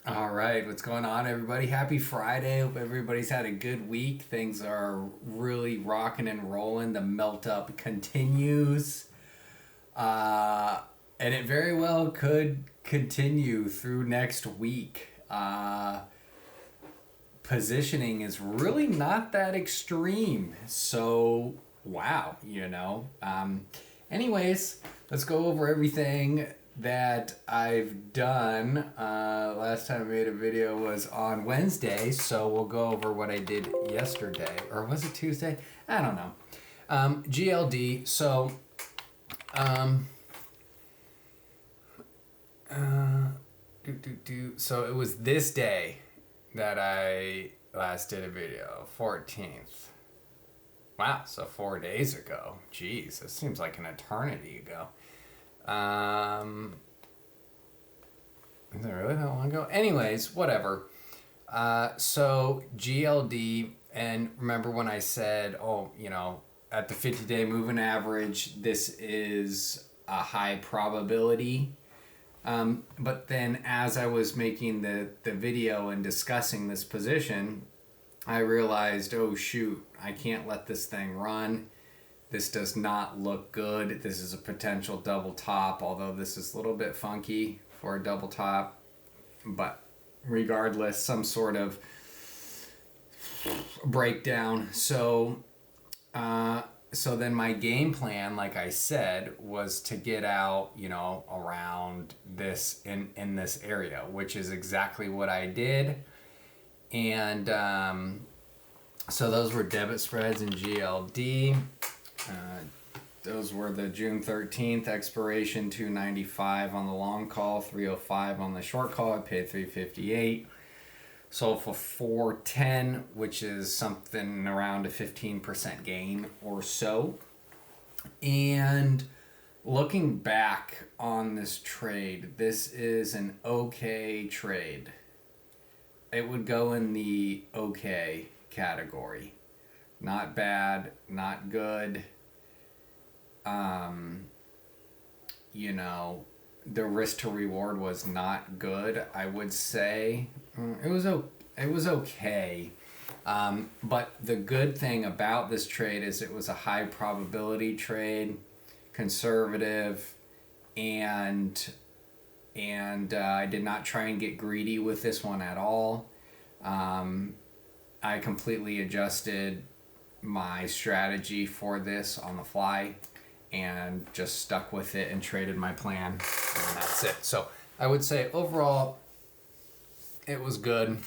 All right, what's going on, everybody? Happy Friday. Hope everybody's had a good week. Things are really rocking and rolling. The melt up continues. Uh, and it very well could continue through next week. Positioning is really not that extreme. So, wow, Anyways, let's go over everything that I've done. Last time I made a video was on Wednesday, so we'll go over what I did yesterday. Or was it Tuesday? I don't know. GLD, um, uh, so it was this day that I last did a video, 14th. Wow, so 4 days ago. Jeez, it seems like an eternity ago. Is it really that long ago? Anyways, whatever. So GLD, and remember when I said, at the 50-day moving average, this is a high probability. But then as I was making the video and discussing this position, I realized, oh shoot, I can't let this thing run. This does not look good. This is a potential double top, although this is a little bit funky for a double top. But regardless, some sort of breakdown. So then my game plan, like I said, was to get out, around this in this area, which is exactly what I did. And so those were debit spreads in GLD. Those were the June 13th expiration, 295 on the long call, 305 on the short call. I paid 358. Sold for 410, which is something around a 15% gain or so. And looking back on this trade, this is an okay trade. It would go in the okay category. Not bad, not good. The risk to reward was not good. I would say it was okay. But the good thing about this trade is it was a high probability trade, conservative, and I did not try and get greedy with this one at all. I completely adjusted my strategy for this on the fly and just stuck with it and traded my plan, and that's it. So I would say overall it was good.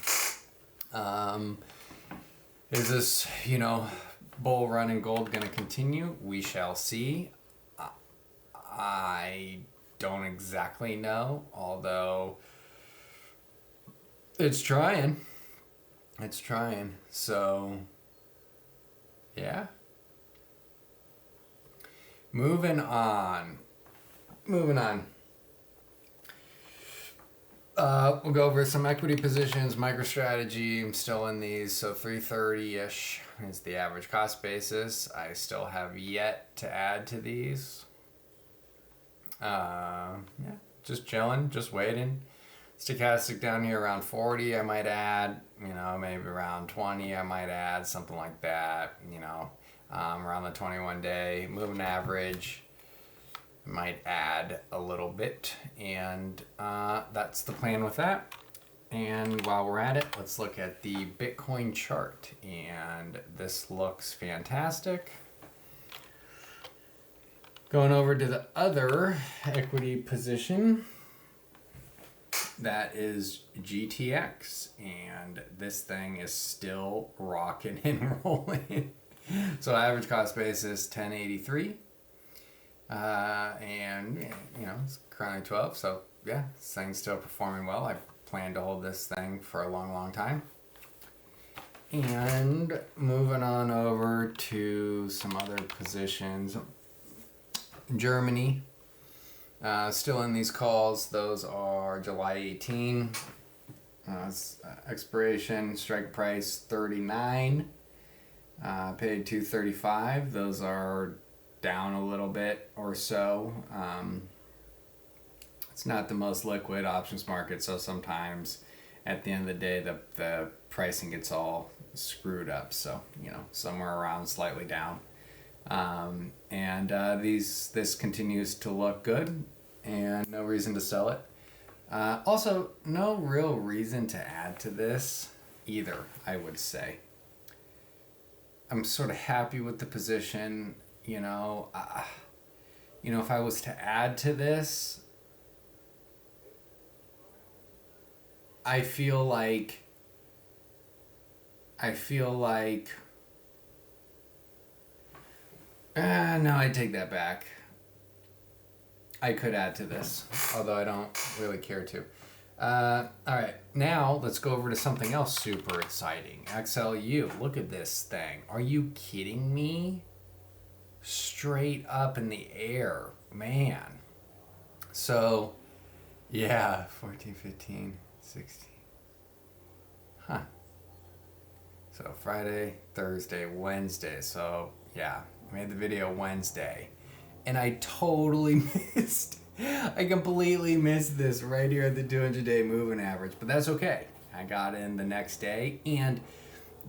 Is this bull run in gold going to continue? We shall see. I don't exactly know, although it's trying. So yeah. Moving on. We'll go over some equity positions, MicroStrategy. I'm still in these, so 330-ish is the average cost basis. I still have yet to add to these. Just chilling, just waiting. Stochastic down here around 40, I might add. Maybe around 20, I might add, something like that. Around the 21-day moving average, might add a little bit, and that's the plan with that. And while we're at it, let's look at the Bitcoin chart, and this looks fantastic. Going over to the other equity position, that is GTX, and this thing is still rocking and rolling. So average cost basis 1083, and it's currently 12. So yeah, this thing's still performing well. I plan to hold this thing for a long time. And moving on over to some other positions, Germany. Still in these calls. Those are July 18. Expiration, strike price 39. Paid 235. Those are down a little bit or so. It's not the most liquid options market, so sometimes at the end of the day, the pricing gets all screwed up. So, you know, somewhere around slightly down. And this continues to look good, and no reason to sell it. Also, no real reason to add to this either, I would say. I'm sort of happy with the position, you know. If I was to add to this, I feel like no, I take that back. I could add to this, although I don't really care to. All right, now let's go over to something else super exciting. XLU, look at this thing. Are you kidding me? Straight up in the air, man. So, yeah, 14, 15, 16. Huh. So Friday, Thursday, Wednesday. So, yeah, I made the video Wednesday. And I totally I completely missed this right here at the 200-day moving average. But that's okay. I got in the next day. And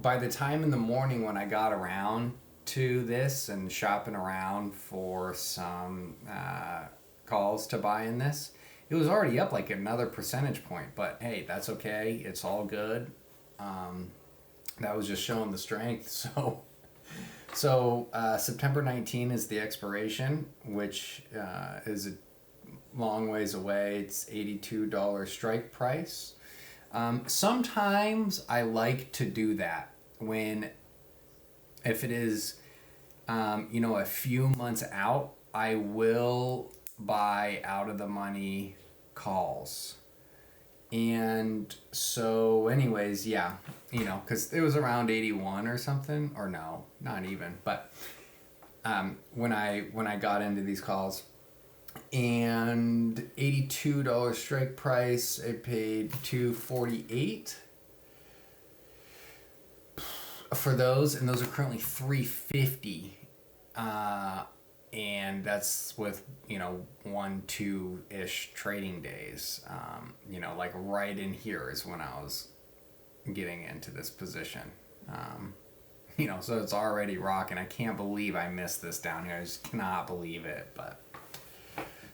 by the time in the morning when I got around to this and shopping around for some calls to buy in this, it was already up like another percentage point. But hey, that's okay. It's all good. That was just showing the strength. So September 19 is the expiration, which is a long ways away. It's $82 strike price. Sometimes I like to do that if it is, a few months out, I will buy out of the money calls. And so anyways, yeah, because it was around 81 or something, or no, not even, but when I got into these calls, and $82 strike price, I paid $248 for those, and those are currently $350, and that's with 1-2-ish trading days. Like right in here is when I was getting into this position. So it's already rocking. I can't believe I missed this down here. I just cannot believe it, but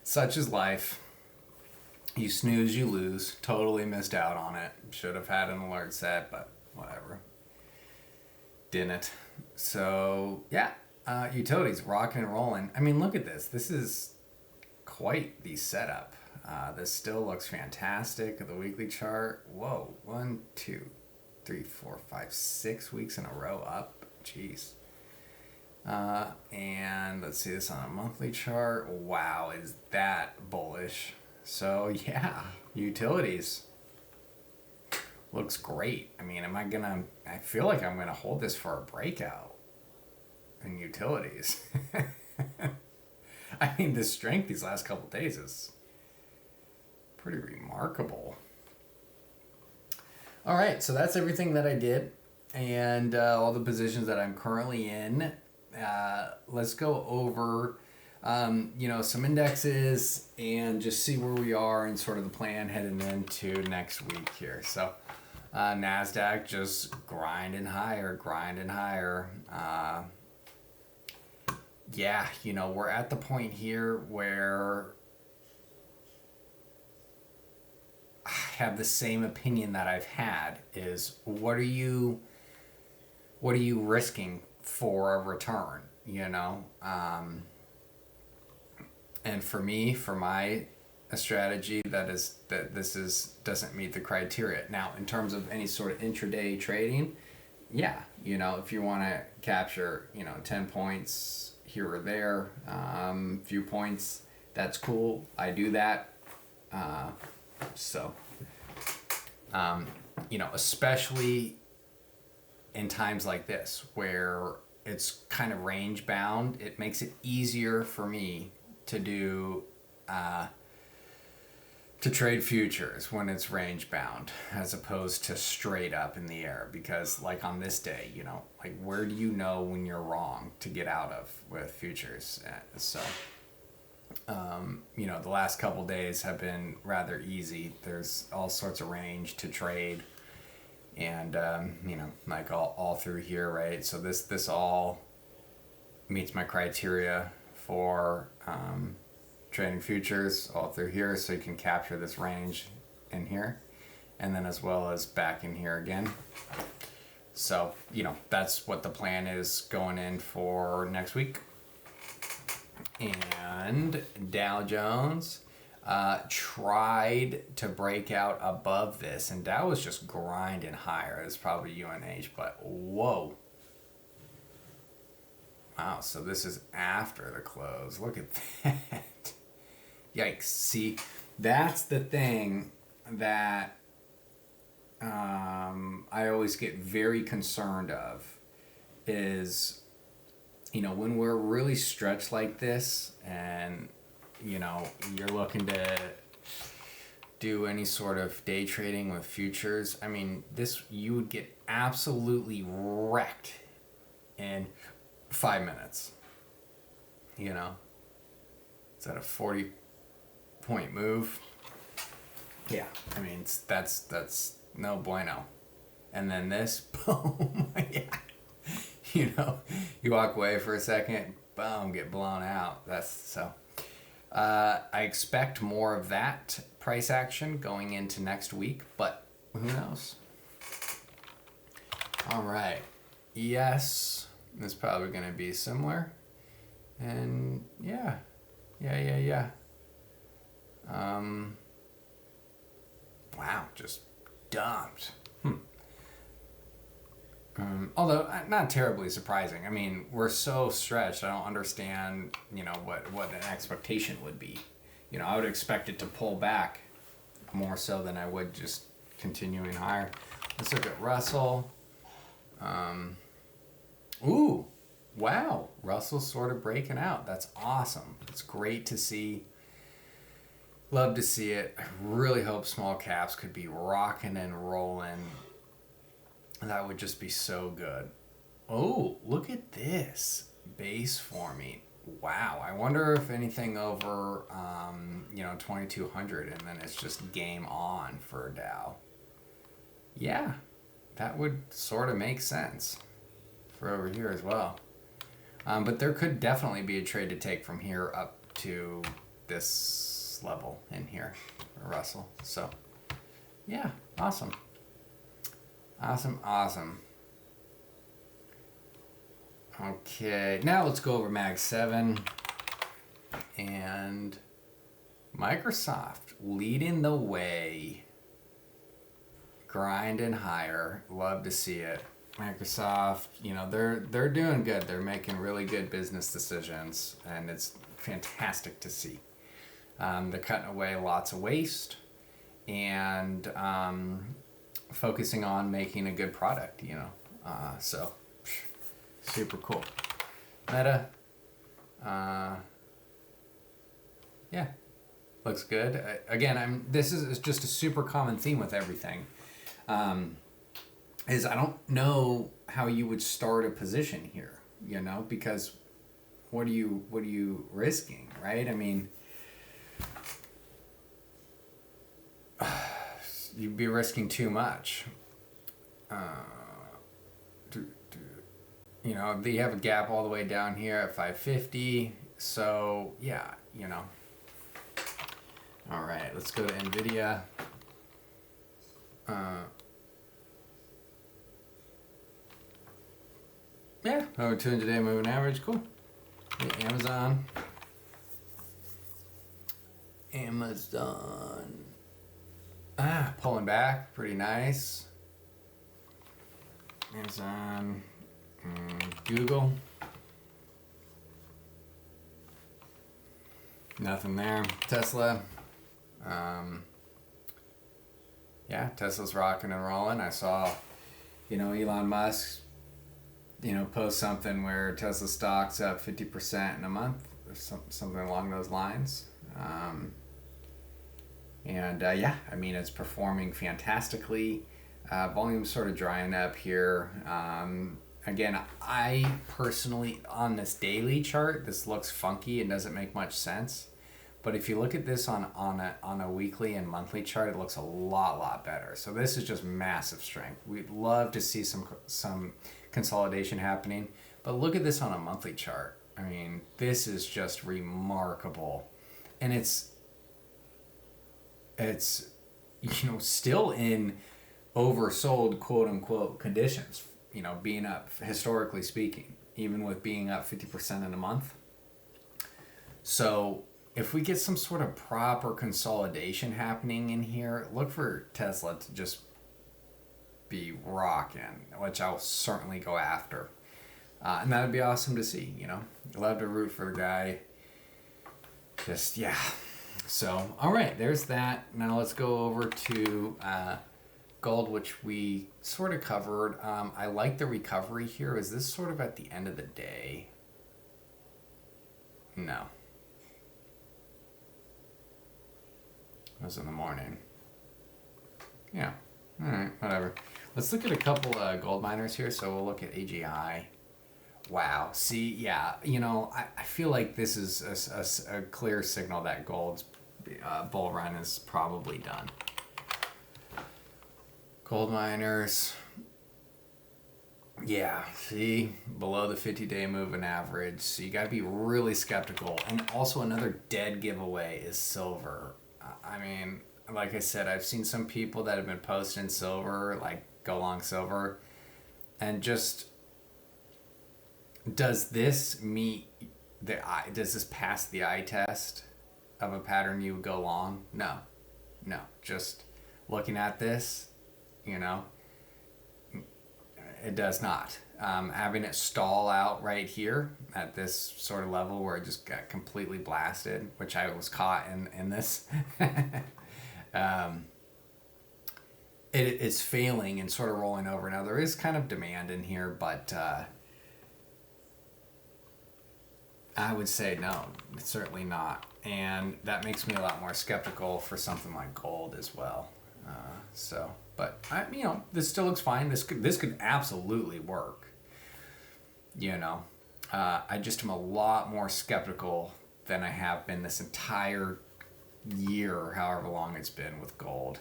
such is life. You snooze, you lose. Totally missed out on it. Should have had an alert set, but whatever. Didn't. So, yeah. Utilities, rocking and rolling. I mean, look at this. This is quite the setup. This still looks fantastic. The weekly chart. Whoa. 1, 2, 3, 4, 5, 6 weeks in a row up. Jeez. And let's see this on a monthly chart. Wow, is that bullish? So yeah, utilities looks great. I mean, I feel like I'm gonna hold this for a breakout in utilities. I mean, the strength these last couple days is pretty remarkable. All right, so that's everything that I did, and all the positions that I'm currently in. Let's go over, some indexes and just see where we are and sort of the plan heading into next week here. So, NASDAQ just grinding higher. We're at the point here where I have the same opinion that I've had is what are you risking for a return, and for me, for my strategy, this doesn't meet the criteria. Now, in terms of any sort of intraday trading, yeah, if you want to capture 10 points here or there, few points, that's cool. I do that. Especially in times like this where it's kind of range bound, it makes it easier for me to do to trade futures when it's range bound as opposed to straight up in the air, because like on this day, where do you know when you're wrong to get out of with futures? So The last couple days have been rather easy. There's all sorts of range to trade, and like all through here, right? So this all meets my criteria for trading futures all through here, so you can capture this range in here, and then as well as back in here again. So that's what the plan is going in for next week. And Dow Jones tried to break out above this, and Dow was just grinding higher. It's probably UNH, but whoa. Wow, so this is after the close. Look at that. Yikes. See, that's the thing that I always get very concerned of is, when we're really stretched like this and, you're looking to do any sort of day trading with futures, I mean, you would get absolutely wrecked in 5 minutes. Is that a 40-point move? Yeah, I mean, that's no bueno. And then this, boom, yeah. You walk away for a second, boom, get blown out. That's so. I expect more of that price action going into next week, but who knows? All right. Yes, it's probably going to be similar. And yeah. Wow, just dumped. Although not terribly surprising. I mean, we're so stretched. I don't understand, what an expectation would be. I would expect it to pull back more so than I would just continuing higher. Let's look at Russell. Ooh, wow. Russell's sort of breaking out. That's awesome. It's great to see. Love to see it. I really hope small caps could be rocking and rolling. That would just be so good. Oh, look at this. Base forming. Wow. I wonder if anything over, 2200 and then it's just game on for Dow. Yeah, that would sort of make sense for over here as well. But there could definitely be a trade to take from here up to this level in here, Russell. So, yeah, awesome. Awesome. Okay, now let's go over Mag 7 and Microsoft leading the way, grinding higher. Love to see it. Microsoft, they're doing good. They're making really good business decisions, and it's fantastic to see. They're cutting away lots of waste and focusing on making a good product, so super cool. Meta, yeah, looks good. Again, this is just a super common theme with everything. Is I don't know how you would start a position here, because what are you risking, right? I mean, you'd be risking too much. They have a gap all the way down here at 550. So yeah, All right, let's go to NVIDIA. Yeah, over 200-day moving average, cool. Yeah, Amazon. Pulling back, pretty nice. Amazon, Google. Nothing there. Tesla. Tesla's rocking and rolling. I saw, Elon Musk, post something where Tesla stock's up 50% in a month, or something along those lines. It's performing fantastically. Volume's sort of drying up here. Again, I personally, on this daily chart, this looks funky and doesn't make much sense. But if you look at this on a weekly and monthly chart, it looks a lot better. So this is just massive strength. We'd love to see some consolidation happening, but look at this on a monthly chart. I mean, this is just remarkable, and it's still in oversold quote unquote conditions. Being up historically speaking, even with being up 50% in a month. So if we get some sort of proper consolidation happening in here, look for Tesla to just be rocking, which I'll certainly go after. And that would be awesome to see, Love to root for the guy. Just, yeah. So, all right, there's that. Now let's go over to gold, which we sort of covered. I like the recovery here. Is this sort of at the end of the day? No. It was in the morning. Yeah. All right, whatever. Let's look at a couple gold miners here. So we'll look at AGI. Wow. See, yeah, I feel like this is a clear signal that gold's bull run is probably done. Gold miners. Yeah, see, below the 50-day moving average. So you got to be really skeptical. And also another dead giveaway is silver. I mean, like I said, I've seen some people that have been posting silver, like go long silver, and just does this meet the eye? Does this pass the eye test of a pattern you would go long? No. Just looking at this, it does not. Having it stall out right here at this sort of level where it just got completely blasted, which I was caught in this. It's failing and sort of rolling over. Now there is kind of demand in here, but I would say no, it's certainly not. And that makes me a lot more skeptical for something like gold as well. But this still looks fine. This could absolutely work. I just am a lot more skeptical than I have been this entire year, or however long it's been with gold.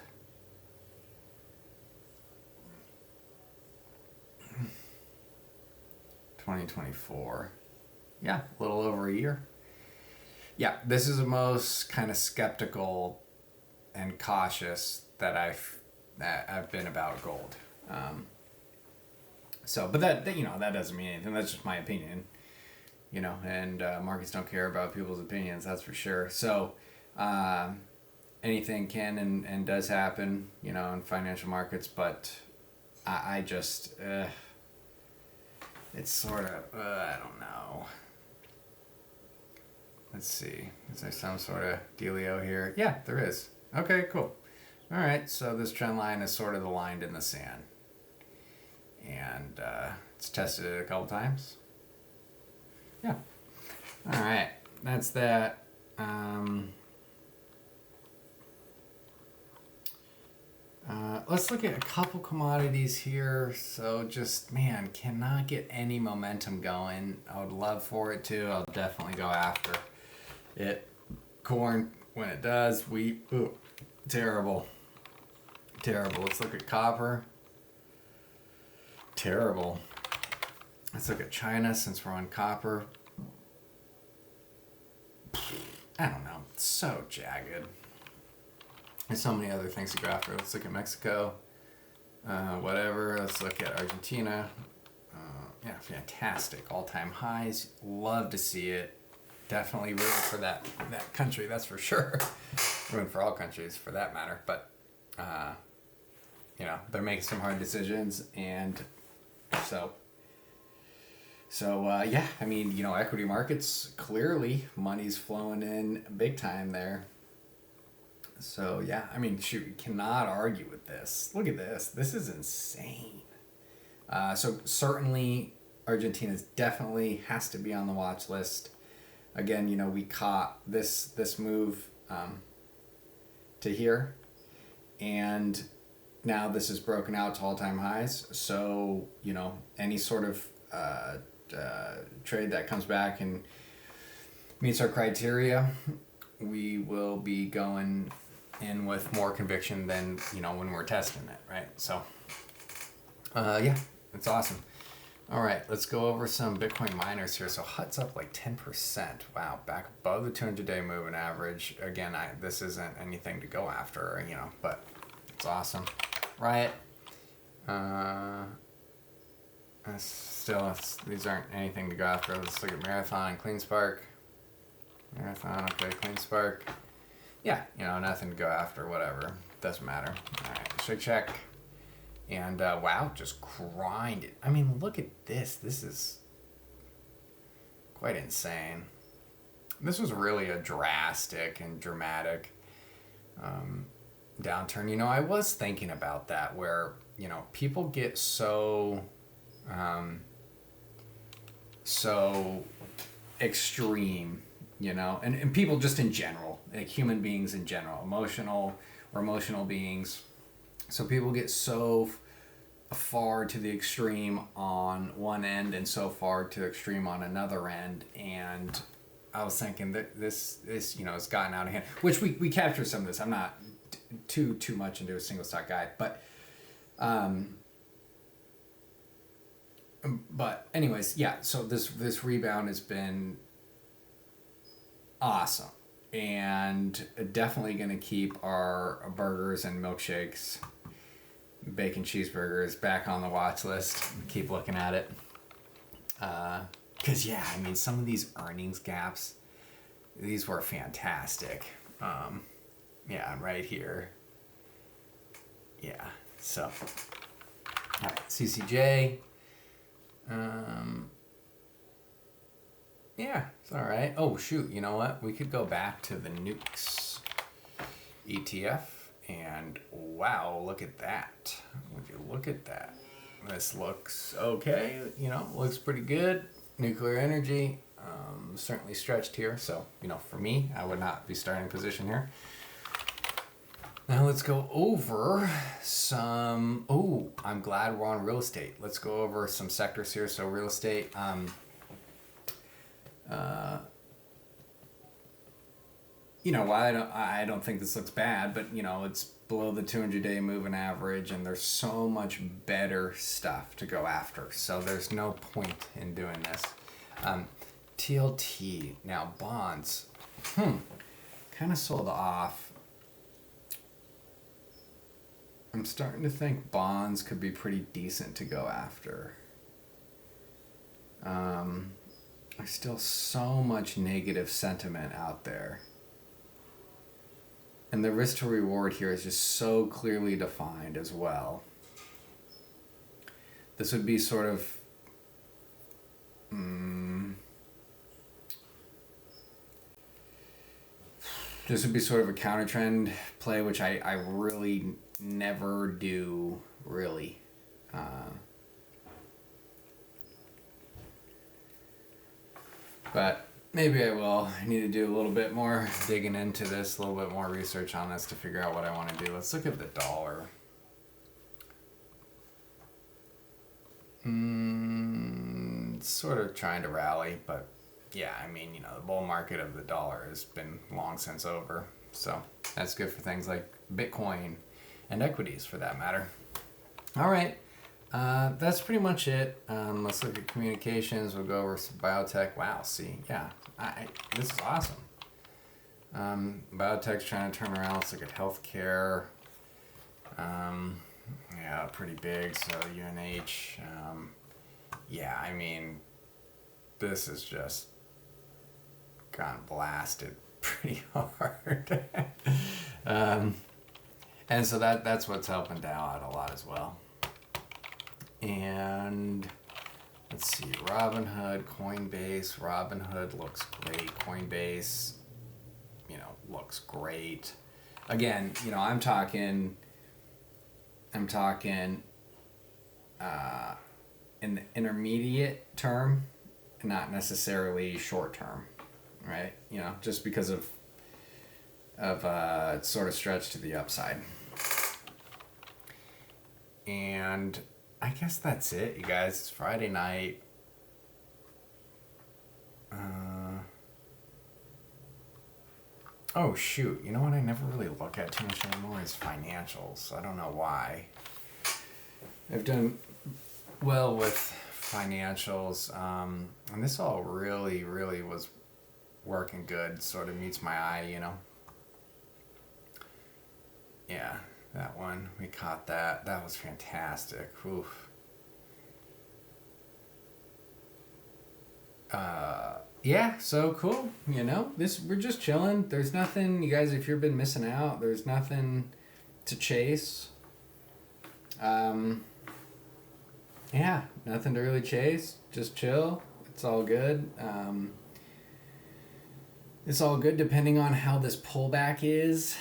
$2024. Yeah, a little over a year. Yeah, this is the most kind of skeptical and cautious that I've been about gold. But that doesn't mean anything. That's just my opinion. And markets don't care about people's opinions, that's for sure. So anything can and does happen, in financial markets, but I just, it's sort of, I don't know. Let's see. Is there some sort of dealio here? Yeah, there is. Okay, cool. All right, so this trend line is sort of aligned in the sand. And it's tested it a couple times. Yeah. All right, that's that. Let's look at a couple commodities here. So just, man, cannot get any momentum going. I would love for it to. I'll definitely go after it. Corn, when it does. Wheat, ooh, terrible. Let's look at copper. Terrible. Let's look at China since we're on copper. I don't know. It's so jagged. There's so many other things to go after. Let's look at Mexico. Whatever. Let's look at Argentina. Yeah, fantastic. All-time highs. Love to see it. Definitely rooting for that country, that's for sure. Rooting for all countries, for that matter. But, they're making some hard decisions. And so yeah, I mean, equity markets, clearly money's flowing in big time there. So yeah, I mean, shoot, you cannot argue with this. Look at this. This is insane. So certainly Argentina definitely has to be on the watch list. Again, we caught this move to here, and now this is broken out to all-time highs. So any sort of trade that comes back and meets our criteria, we will be going in with more conviction than, when we're testing it, right? So, yeah, it's awesome. All right, let's go over some Bitcoin miners here. So Hut's up like 10%. Wow, back above the 200-day moving average. Again, this isn't anything to go after, but it's awesome. Riot. These aren't anything to go after. Let's look at Marathon and CleanSpark. Marathon, okay, CleanSpark. Yeah, nothing to go after, whatever. Doesn't matter. All right, Shake Shack. And wow, just grind it. I mean, look at this. This is quite insane. This was really a drastic and dramatic downturn. I was thinking about that where, people get so extreme, and people just in general, like human beings in general, emotional beings. So people get so far to the extreme on one end and so far to the extreme on another end. And I was thinking that this has gotten out of hand, which we capture some of this. I'm not too much into a single stock guide, but anyways, yeah, so this rebound has been awesome and definitely going to keep our burgers and milkshakes, bacon cheeseburgers back on the watch list. Keep looking at it. Because, yeah, I mean, some of these earnings gaps, these were fantastic. Yeah, right here. Yeah, so. All right, CCJ. Yeah, it's all right. Oh, shoot, you know what? We could go back to the Nukes ETF. And wow, look at that. Would you look at that? This looks okay, looks pretty good. Nuclear energy, certainly stretched here. So, for me, I would not be starting a position here. Now let's go over some, I'm glad we're on real estate. Let's go over some sectors here. So real estate, I don't think this looks bad, but it's below the 200-day moving average, and there's so much better stuff to go after. So there's no point in doing this. TLT, now bonds, kind of sold off. I'm starting to think bonds could be pretty decent to go after. There's still so much negative sentiment out there. And the risk to reward here is just so clearly defined as well. This would be sort of this would be sort of a counter trend play, which I really never do, really. But maybe I will. I need to do a little bit more digging into this, a little bit more research on this to figure out what I want to do. Let's look at the dollar. It's sort of trying to rally, but yeah, I mean, the bull market of the dollar has been long since over. So that's good for things like Bitcoin and equities for that matter. All right. That's pretty much it. Let's look at communications. We'll go over some biotech. Wow, see, yeah, this is awesome. Biotech's trying to turn around. Let's look at healthcare. Yeah, pretty big. So UNH. Yeah, I mean, this has just gone blasted pretty hard. And so that's what's helping Dow out a lot as well. And let's see, Robinhood, Coinbase. Robinhood looks great. Coinbase, looks great. Again, I'm talking in the intermediate term, not necessarily short term, right? Just because of it's sort of stretched to the upside. And I guess that's it, you guys. It's Friday night. Oh shoot! You know what? I never really look at too much anymore is financials. I don't know why. I've done well with financials, and this all really, really was working good. Sort of meets my eye, you know. Yeah, that one we caught that. That was fantastic. Oof. Yeah, so cool. You know, this we're just chilling. There's nothing, you guys. If you've been missing out, there's nothing to chase. Um, yeah, nothing to really chase. Just chill. It's all good. It's all good depending on how this pullback is.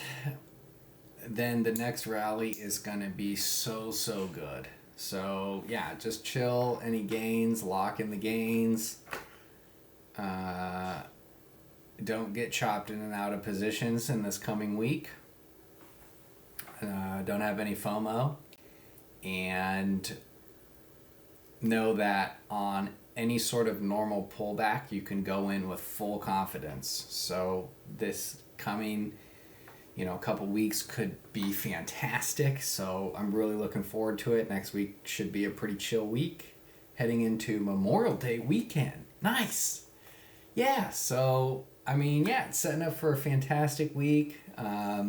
Then the next rally is gonna be so good. So yeah, just chill. Any gains, lock in the gains. Uh, don't get chopped in and out of positions in this coming week. Don't have any FOMO. And know that on any sort of normal pullback, you can go in with full confidence. So this coming, couple weeks could be fantastic. So I'm really looking forward to it. Next week should be a pretty chill week. Heading into Memorial Day weekend. Nice. Yeah, so, it's setting up for a fantastic week. I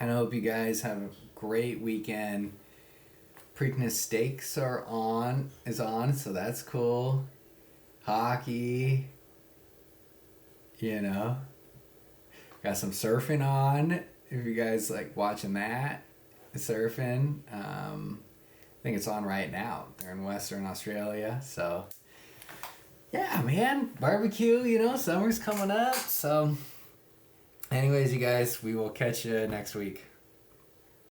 hope you guys have a great weekend. Preakness Steaks is on, so that's cool. Hockey, got some surfing on. If you guys like watching that, surfing, I think it's on right now. They're in Western Australia, so yeah, man, barbecue. Summer's coming up. So, anyways, you guys, we will catch you next week.